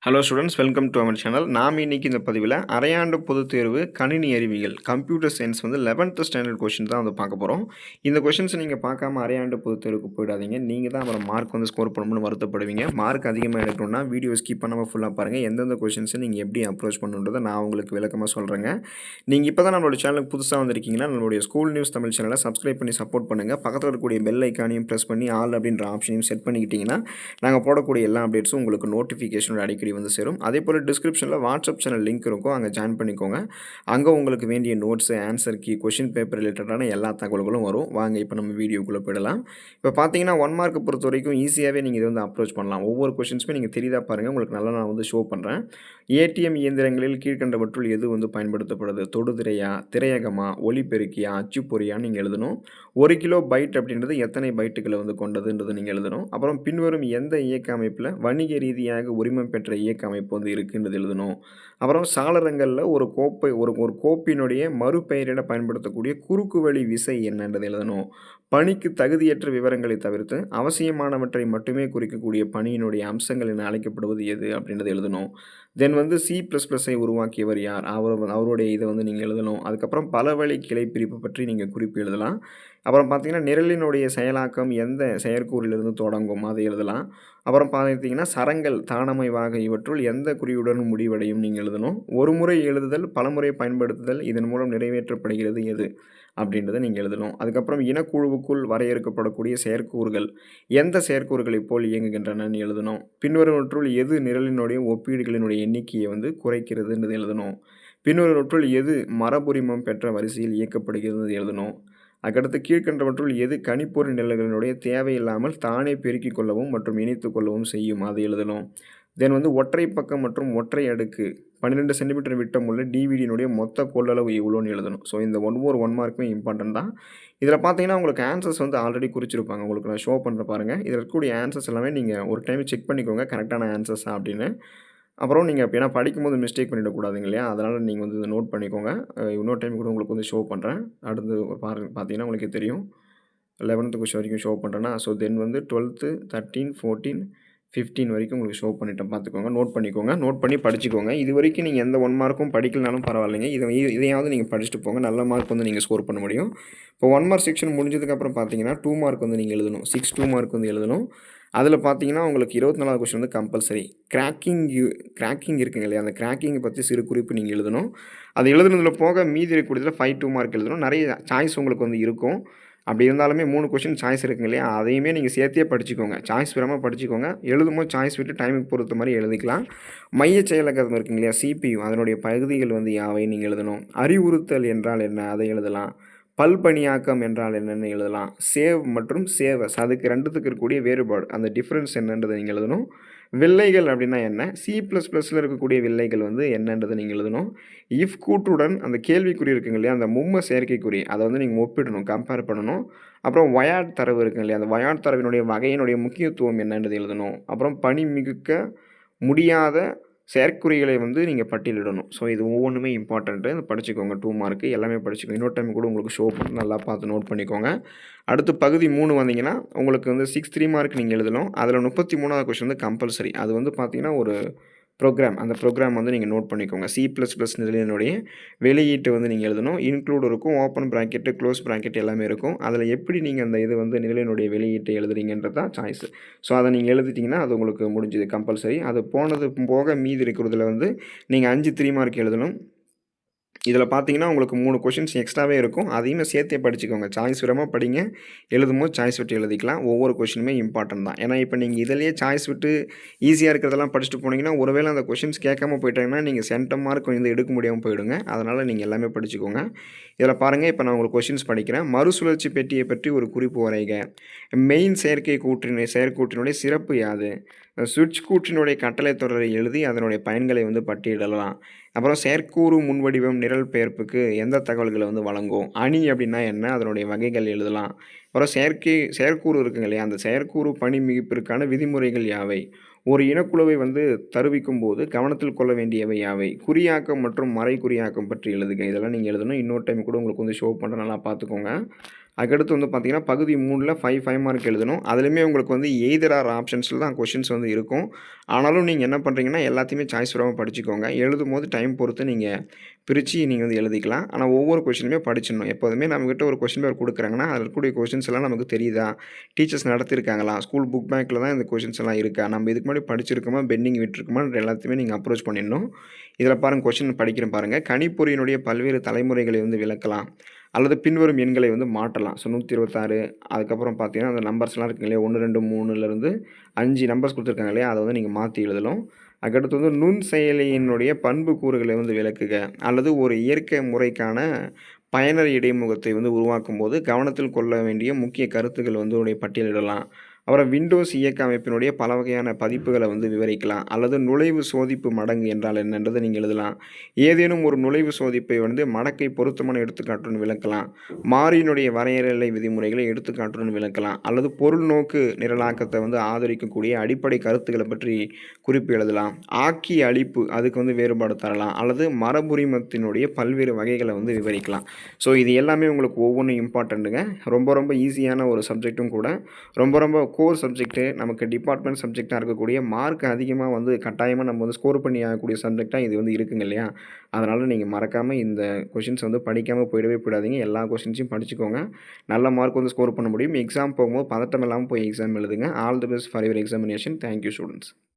Hello students, welcome to our channel. நாம் இன்னைக்கு இந்த பதிவில் அரையாண்டு பொதுத் தேர்வு கணினி அறிவியல் computer science 11th standard question தான் பார்க்க போகிறோம். இந்த கொஷின்ஸ் நீங்கள் பார்க்காம அரையாண்டு பொதுத் தேர்வுக்கு போயிடாதீங்க. நீங்கள் தான் அப்புறம் மார்க் ஸ்கோர் பண்ணணும்னு வருத்தப்படுவீங்க. மார்க் அதிகமாக எடுக்கணும்னா வீடியோ ஸ்கிப் பண்ணாமல் ஃபுல்லாக பாருங்கள். எந்தெந்த கொஷின்ஸை நீங்கள் எப்படி அப்ரோச் பண்ணுன்றதை நான் உங்களுக்கு விளக்கமாக சொல்கிறேங்க. நீங்கள் இப்போ தான் நம்மளோட சேனலுக்கு புதுசாக வந்திருக்கீங்கன்னா நம்மளுடைய ஸ்கூல் நியூஸ் தமிழ் சேனலை சப்ஸ்கிரைப் பண்ணி சப்போர்ட் பண்ணுங்கள். பக்கத்தில் இருக்கக்கூடிய பெல் ஐக்கானையும் ப்ரெஸ் பண்ணி ஆல் அப்படின்ற ஆப்ஷனையும் செட் பண்ணிக்கிட்டிங்கன்னா நாங்கள் போடக்கூடிய எல்லா அப்டேட்ஸும் உங்களுக்கு நோட்டிஃபிகேஷனோட அடிக்கடி வந்து சேரும். அதே போல் டிஸ்கிரிப்ஷனில் வாட்ஸ்அப் சேனல் லிங்க் இருக்கும், அங்கே ஜாயின் பண்ணிக்கோங்க. அங்கே உங்களுக்கு வேண்டிய notes, answer key, question paper ரிலேட்டடான எல்லா தகவல்களும் வரும். வாங்க இப்போ நம்ம வீடியோக்குள்ளே போயிடலாம். இப்போ பார்த்தீங்கன்னா 1 மார்க்கை பொறுத்த வரைக்கும் ஈஸியாகவே நீங்கள் இதை அப்ரோச் பண்ணலாம். ஒவ்வொரு கொஷின்ஸுமே நீங்கள் தெரியுதா பாருங்கள், உங்களுக்கு நல்லா நான் ஷோ பண்ணுறேன். ஏடிஎம் இயந்திரங்களில் கீழ்கண்டவற்றுள் எது பயன்படுத்தப்படுது? தொடுதிரையா, திரையகமா, ஒலிபெருக்கியா, அச்சுப்பொறியான்னு நீங்கள் எழுதணும். 1 கிலோ பைட் அப்படின்றது எத்தனை பைட்டுகளை கொண்டதுன்றது நீங்கள் எழுதணும். அப்புறம் பின்வரும் எந்த இயக்க அமைப்பில் வணிக ரீதியாக உரிமம் பெற்ற இயக்க அமைப்பு இருக்குன்றது எழுதணும். அப்புறம் சாளரங்களில் ஒரு கோப்பினுடைய மறுபெயரிட பயன்படுத்தக்கூடிய குறுக்கு வழி விசை என்னன்றது எழுதணும். பணிக்கு தகுதியற்ற விவரங்களை தவிர்த்து அவசியமானவற்றை மட்டுமே குறிக்கக்கூடிய பணியினுடைய அம்சங்கள் என அழைக்கப்படுவது எது அப்படின்றது எழுதணும். தென் C++ஐ உருவாக்கியவர் யார்? அவருடைய இதை நீங்கள் எழுதணும். அதுக்கப்புறம் பல வழி கிளை பிரிப்பு பற்றி நீங்கள் குறிப்பு எழுதலாம். அப்புறம் பார்த்தீங்கன்னா நிரலினுடைய செயலாக்கம் எந்த செயற்கூறிலிருந்து தொடங்கும், அதை எழுதலாம். அப்புறம் பார்த்தீங்கன்னா சரங்கள், தானமைவாக இவற்றுள் எந்த குறியுடன் முடிவடையும் நீங்கள் எழுதணும். ஒரு முறை எழுதுதல், பலமுறை பயன்படுத்துதல், இதன் மூலம் நிறைவேற்றப்படுகிறது எது அப்படின்றத நீங்கள் எழுதணும். அதுக்கப்புறம் இனக்குழுவுக்குள் வரையறுக்கப்படக்கூடிய செயற்கூறுகள் எந்த செயற்கூறுகளைப் போல் இயங்குகின்றனன்னு எழுதணும். பின்வருவற்றுள் எது நிரலினுடைய ஒப்பீடுகளினுடைய எண்ணிக்கையை குறைக்கிறதுன்றது எழுதணும். பின்வருவற்றுள் எது மரபுரிமம் பெற்ற வரிசையில் இயக்கப்படுகிறது எழுதணும். அதுக்கடுத்து கீழ்கண்டவற்றுள் எது கணிப்பொறி நிரல்களினுடைய தேவையில்லாமல் தானே பெருக்கிக் கொள்ளவும் மற்றும் இணைத்து கொள்ளவும் செய்யும், அதை எழுதணும். தென் ஒற்றை பக்கம் மற்றும் ஒற்றை அடுக்கு 12 சென்டிமீட்டர் விட்டம் உள்ள டிவிடியினுடைய மொத்த கொள்ளளவு எவ்வளோன்னு எழுதணும். ஸோ இந்த ஒவ்வொரு 1 மார்க்குமே இம்பார்ட்டன்ட் தான். இதில் பார்த்தீங்கன்னா உங்களுக்கு ஆன்சர்ஸ் ஆல்ரெடி குறிச்சிருப்பாங்க. உங்களுக்கு நான் ஷோ பண்ணுற பாருங்கள். இதில் இருக்கக்கூடிய ஆன்சர்ஸ் எல்லாமே நீங்கள் ஒரு டைம் செக் பண்ணிக்கோங்க, கரெக்டான ஆன்சர்ஸா அப்படின்னு. அப்புறம் நீங்கள் ஏன்னா படிக்கும்போது மிஸ்டேக் பண்ணிடக்கூடாதுங்க இல்லையா, அதனால் நீங்கள் இதை நோட் பண்ணிக்கோங்க. இன்னொரு டைம் கூட உங்களுக்கு ஷோ பண்ணுறேன். அடுத்து பார்த்தீங்கன்னா உங்களுக்கே தெரியும். 11th கொஸ்டின் வரைக்கும் ஷோ பண்ணுறேன்னா, ஸோ தென் 12th 13 14 15 வரைக்கும் உங்களுக்கு ஷோ பண்ணிட்டேன். பார்த்துக்கோங்க, நோட் பண்ணிக்கோங்க, நோட் பண்ணி படிச்சுக்கோங்க. இது வரைக்கும் நீங்கள் எந்த 1 மார்க்கும் படிக்கலனாலும் பரவாயில்லைங்க. இதையாவது நீங்கள் படிச்சுட்டு போங்க, நல்ல மார்க் நீங்கள் ஸ்கோர் பண்ண முடியும். இப்போ 1 மார்க் செக்ஷன் முடிஞ்சதுக்கப்புறம் பார்த்தீங்கன்னா 2 மார்க் நீங்கள் எழுதணும். 6 2 மார்க் எழுதணும். அதில் பார்த்தீங்கன்னா உங்களுக்கு 24வது கொஸ்டின் கம்பல்சரி கிராக்கிங் இருக்குங்க இல்லையா, அந்த கிராக்கிங்கை பற்றி சிறு குறிப்பு நீங்கள் எழுதணும். அது எழுதுனதில் போக மீதி இருக்கக்கூடியதில் 5 2 மார்க் எழுதணும். நிறைய சாய்ஸ் உங்களுக்கு இருக்கும். அப்படி இருந்தாலுமே 3 கொஸ்டின் சாய்ஸ் இருக்குங்க இல்லையா, அதையுமே நீங்கள் சேர்த்தே படிச்சுக்கோங்க. சாய்ஸ் விடாமல் படிச்சுக்கோங்க. எழுதும்போது சாய்ஸ் விட்டு டைமுக்கு பொறுத்த மாதிரி எழுதிக்கலாம். மைய செயலகம் இருக்குங்க இல்லையா, CPU, அதனுடைய பகுதிகள் யாவை நீங்கள் எழுதணும். அறிவுறுத்தல் என்றால் என்ன, அதை எழுதலாம். பல்பணியாக்கம் என்றால் என்னென்னு எழுதலாம். சேவ் மற்றும் சேவஸ், அதுக்கு ரெண்டுத்துக்கு இருக்கக்கூடிய வேறுபாடு, அந்த டிஃப்ரென்ஸ் என்னன்றதை நீங்கள் எழுதணும். வில்லைகள் அப்படின்னா என்ன, C++ல் இருக்கக்கூடிய வில்லைகள் என்னன்றதை நீங்கள் எழுதணும். இஃப் கூற்றுடன் அந்த கேள்விக்குறி இருக்குங்க இல்லையா, அந்த மும்ம செயற்கைக்குறி, அதை நீங்கள் ஒப்பிடணும், கம்பேர் பண்ணணும். அப்புறம் வயாட் தரவு இருக்குங்க இல்லையா, அந்த வயாட் தரவினுடைய வகையினுடைய முக்கியத்துவம் என்னன்றது எழுதணும். அப்புறம் பணி மிகுக்க முடியாத செயற்குறிகளை நீங்கள் பட்டியலிடணும். ஸோ இது ஒவ்வொன்றுமே இம்பார்ட்டண்ட்டு, படிச்சுக்கோங்க. 2 மார்க்கு எல்லாமே படிச்சுக்கோங்க. இன்னொரு டைம் கூட உங்களுக்கு ஷோ பண்ணி நல்லா பார்த்து நோட் பண்ணிக்கோங்க. அடுத்து பகுதி 3 வந்தீங்கன்னா உங்களுக்கு 6 3 மார்க் நீங்கள் எழுதணும். அதில் 33வது கொஸ்டின் கம்பல்சரி. அது பார்த்தீங்கன்னா ஒரு ப்ரோக்ராம், அந்த ப்ரோக்ராம் நீங்கள் நோட் பண்ணிக்கோங்க. C++ நிரலினுடைய வெளியீட்டு நீங்கள் எழுதணும். இன்க்ளூட் இருக்கும், ஓப்பன் ப்ராக்கெட்டு, க்ளோஸ் ப்ராக்கெட் எல்லாமே இருக்கும். அதில் எப்படி நீங்கள் அந்த இது நிரலினுடைய வெளியீட்டை எழுதுறீங்கன்றது தான் சாய்ஸ். ஸோ அதை நீங்கள் எழுதிட்டிங்கன்னா அது உங்களுக்கு முடிஞ்சது, கம்பல்சரி. அது போனது போக மீதி இருக்கிறதுல நீங்கள் 5 3 மார்க் எழுதணும். இதில் பார்த்தீங்கன்னா உங்களுக்கு 3 கொஷின்ஸ் எக்ஸ்ட்ராவே இருக்கும். அதையுமே சேர்த்தே படிச்சுக்கோங்க. சாய்ஸ் விடாமல் படிங்க. எழுதும்போது சாய்ஸ் விட்டு எழுதிக்கலாம். ஒவ்வொரு கொஷினுமே இம்பார்ட்டன்ட் தான். ஏன்னா இப்போ நீங்கள் இதிலேயே சாய்ஸ் விட்டு ஈஸியாக இருக்கிறதெல்லாம் படிச்சுட்டு போனீங்கன்னா, ஒருவேளை அந்த கொஷின்ஸ் கேட்காம போயிட்டாங்கன்னா நீங்கள் சென்டம் மார்க் எடுக்க முடியாமல் போயிடுங்க. அதனால் நீங்கள் எல்லாமே படிச்சுக்கோங்க. இதில் பாருங்கள், இப்போ நான் உங்களுக்கு கொஷின்ஸ் படிக்கிறேன். மறுசுழற்சி பெட்டியை பற்றி ஒரு குறிப்பு வரைக. மெயின் செயற்கூற்றினுடைய சிறப்பு யாது? சுவிட்ச் கூற்றினுடைய கட்டளை தொடரை எழுதி அதனுடைய பயன்களை பட்டியலிடலாம். அப்புறம் செயற்கூறு முன்வடிவம் நிரல் பெயர்ப்புக்கு எந்த தகவல்களை வழங்கும்? அணி அப்படின்னா என்ன, அதனுடைய வகைகள் எழுதலாம். அப்புறம் செயற்கூறு இருக்குங்க இல்லையா, அந்த செயற்கூறு பணி மிகுப்பிற்கான விதிமுறைகள் யாவை? ஒரு இனக்குழுவை தருவிக்கும் போது கவனத்தில் கொள்ள வேண்டியவை யாவை? குறியாக்கம் மற்றும் மறை குறியாக்கம் பற்றி எழுதுக. இதெல்லாம் நீங்கள் எழுதணும். இன்னொரு டைம் கூட உங்களுக்கு ஷோ பண்ணுற, நல்லா பார்த்துக்கோங்க. அதுக்கடுத்து வந்து பார்த்தீங்கன்னா, பகுதி 3ல 5 மார்க் எழுதணும். அதிலுமே உங்களுக்கு வந்து எய்தர் ஆர் ஆப்ஷன்ஸ்ல தான் கொஸ்டின்ஸ் வந்து இருக்கும். ஆனாலும் நீங்க என்ன பண்றீங்கன்னா, எல்லாத்தையுமே சாய்ஸ் விடாம படிச்சுக்கோங்க. எழுதும்போது டைம் பொறுத்து நீங்க பிரிச்சு நீங்க வந்து எழுதிக்கலாம். ஆனா ஒவ்வொரு கொஸ்டினுமே படிச்சிடணும். எப்போதுமே நம்மகிட்ட ஒரு கொஸ்டின் பேப்பர் குடுக்குறாங்கன்னா, அதில இருக்கக்கூடிய கொஸ்டின்ஸ் எல்லாம் நமக்கு தெரியுதா? டீச்சர்ஸ் நடத்தியிருக்காங்களா? ஸ்கூல் புக் பேக்ல தான் இந்த கொஸ்டின்ஸ் எல்லாம் இருக்கா? நம்ம இதுக்கு முன்னாடி படிச்சிருக்கோமா? பெண்டிங் விட்டுருக்கோமான்ற எல்லாத்தையுமே நீங்க அப்ரோச் பண்ணிடணும். இதில பாருங்க கொஸ்டின் படிக்கிறேன் பாருங்க. கணிப்பொறியினுடைய பல்வேறு தலைமுறைகளை வந்து விளக்கலாம். அல்லது பின்வரும் எண்களை வந்து மாற்றலாம். ஸோ 126 அதுக்கப்புறம் பார்த்தீங்கன்னா, அந்த நம்பர்ஸ்லாம் இருக்குங்க இல்லையா? 1, 2, 3லேருந்து 5 நம்பர்ஸ் குடுத்துருக்காங்க இல்லையா? அத வந்து நீங்க மாத்தி எழுதணும். அதுக்கடுத்து வந்து நுண்செயலியினுடைய பண்புக்கூறுகளை வந்து விளக்குக. அல்லது ஒரு இயற்கை முறைக்கான பயனர் இடைமுகத்தை வந்து உருவாக்கும்போது கவனத்தில் கொள்ள வேண்டிய முக்கிய கருத்துக்கள் வந்து உடைய பட்டியலிடலாம். அப்புறம் விண்டோஸ் இயக்க அமைப்பினுடைய பல வகையான பதிப்புகள வந்து விவரிக்கலாம். அல்லது நுழைவு சோதிப்பு மடங்கு என்றால் என்னன்றத நீங்க எழுதலாம். ஏதேனும் ஒரு நுழைவு சோதிப்பை வந்து மடக்கை பொருத்தமான எடுத்துக்காட்டுடன் விளக்கலாம். மாறியினுடைய வரையறை விதிமுறைகளை எடுத்துக்காட்டுடன் விளக்கலாம். அல்லது பொருள் நோக்கு நிரலாக்கத்தை வந்து ஆதரிக்கக்கூடிய அடிப்படை கருத்துக்கள பற்றி குறிப்பு எழுதலாம். ஆக்கி அழிப்பு அதுக்கு வந்து வேறுபாடு தரலாம். அல்லது மரபுரிமத்தினுடைய பல்வேறு வகைகள வந்து விவரிக்கலாம். ஸோ இது எல்லாமே உங்களுக்கு ஒவ்வொன்னும் இம்பார்ட்டன்ட்டுங்க. ரொம்ப ரொம்ப ஈஸியான ஒரு சப்ஜெக்ட்டும் கூட. ரொம்ப கோர் சப்ஜெக்ட்டு நமக்கு டிபார்ட்மெண்ட் சப்ஜெக்ட்டா இருக்கக்கூடிய மார்க் அதிகமா வந்து கட்டாயமா நம்ம வந்து ஸ்கோர் பண்ணி ஆகக்கூடிய சப்ஜெக்ட்டா இது வந்து இருக்குங்க இல்லையா? அதனால நீங்க மறக்காம இந்த கொஸ்டின்ஸ் வந்து படிக்காம போயிடவே போயிடாதீங்க. எல்லா கொஸ்டின்ஸையும் படிச்சுக்கோங்க. நல்ல மார்க் வந்து ஸ்கோர் பண்ண முடியும். எக்ஸாம் போகும்போது பதட்டம் இல்லாம போய் எக்ஸாம் எழுதுங்க. All the best for your examination. Thank you students.